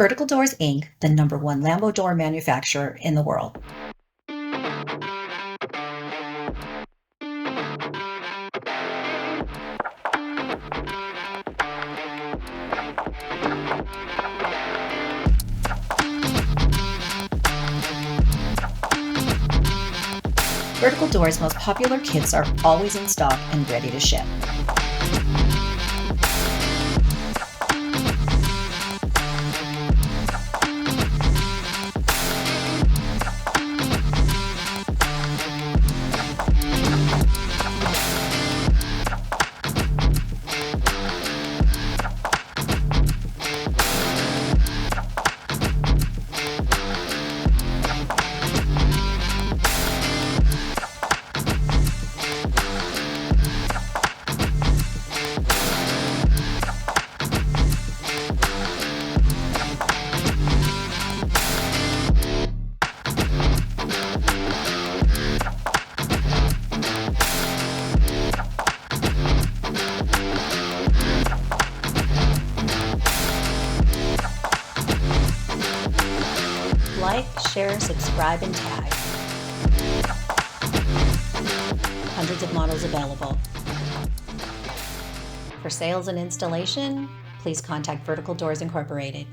Vertical Doors, Inc., the #1 Lambo door manufacturer in the world. Vertical Doors' most popular kits are always in stock and ready to ship. Like, share, subscribe, and tag. Hundreds of models available. For sales and installation, please contact Vertical Doors Incorporated.